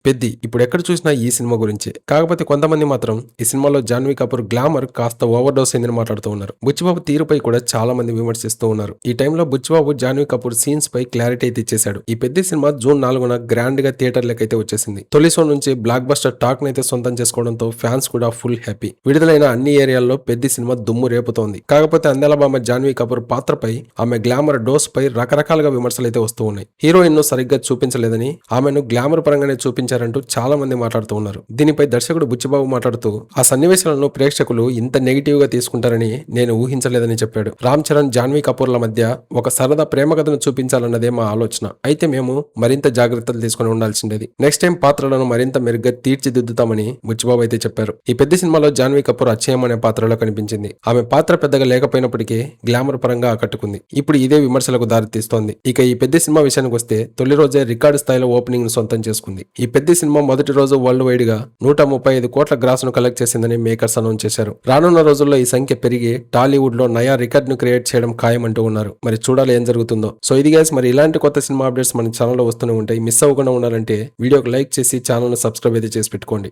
పెద్ది ఇప్పుడు ఎక్కడ చూసినా ఈ సినిమా గురించే. కాకపోతే కొంతమంది మాత్రం ఈ సినిమాలో జాన్వీ కపూర్ గ్లామర్ కాస్త ఓవర్ డోస్ అయిందని మాట్లాడుతూ ఉన్నారు. బుచ్చిబాబు తీరుపై కూడా చాలా మంది విమర్శిస్తూ ఉన్నారు. ఈ టైంలో బుచ్చిబాబు జాన్వీ కపూర్ సీన్స్ పై క్లారిటీ అయితే ఇచ్చేశాడు. ఈ పెద్ది సినిమా జూన్ 4న గ్రాండ్ గా థియేటర్లకైతే వచ్చేసింది. తొలి షో నుంచి బ్లాక్ బస్టర్ టాక్ నైతే సొంతం చేసుకోవడంతో ఫ్యాన్స్ కూడా ఫుల్ హ్యాపీ. విడుదలైన అన్ని ఏరియాల్లో పెద్ది సినిమా దుమ్ము రేపుతోంది. కాకపోతే అందాల బామ్మ జాన్వీ కపూర్ పాత్రపై ఆమె గ్లామర్ డోస్ పై రకరకాలుగా విమర్శలు అయితే వస్తూ ఉన్నాయి. హీరోయిన్ ను సరిగ్గా చూపించలేదని, ఆమెను గ్లామర్ పరంగానే చూపించారంటూ చాలా మంది మాట్లాడుతూ ఉన్నారు. దీనిపై దర్శకుడు బుచ్చిబాబు మాట్లాడుతూ ఆ సన్నివేశాలను ప్రేక్షకులు ఇంత నెగిటివ్ గా తీసుకుంటారని నేను ఊహించలేదని చెప్పాడు. రామ్ చరణ్ జాన్వీ కపూర్ల మధ్య ఒక సరదా ప్రేమ కథను చూపించాలన్నదే మా ఆలోచన. అయితే మేము మరింత జాగ్రత్తలు తీసుకుని ఉండాల్సిండేది. నెక్స్ట్ టైం పాత్రలను మరింత మెరుగ్గా తీర్చిదిద్దుతామని బుచ్చిబాబు అయితే చెప్పారు. ఈ పెద్ద సినిమాలో జాన్వీ కపూర్ అచ్చయం అనే పాత్రలో కనిపించింది. ఆమె పాత్ర పెద్దగా లేకపోయినప్పటికీ గ్లామర్ పరంగా ఆకట్టుకుంది. ఇప్పుడు ఇదే విమర్శలకు దారితీస్తోంది. ఇక ఈ పెద్ద సినిమా విషయానికి వస్తే తొలి రోజే రికార్డు స్థాయిలో ఓపెనింగ్ ను సొంతం చేసుకుంది. ఈ పెద్ద సినిమా మొదటి రోజు వరల్డ్ వైడ్ గా 135 కోట్ల గ్రాస్ ను కలెక్ట్ చేసిందని మేకర్స్ అనౌన్స్ చేశారు. రానున్న రోజుల్లో ఈ సంఖ్య పెరిగి టాలీవుడ్ లో నయా రికార్డ్ ను క్రియేట్ చేయడం ఖాయమంటూ ఉన్నారు. మరి చూడాలి ఏం జరుగుతుందో. సో ఇది గైస్, మరి ఇలాంటి కొత్త సినిమా అప్డేట్స్ మన ఛానల్లో వస్తూనే ఉంటాయి. మిస్ అవ్వకుండా ఉండాలంటే వీడియోకి లైక్ చేసి ఛానల్ ను సబ్స్క్రైబ్ అయితే చేసి పెట్టుకోండి.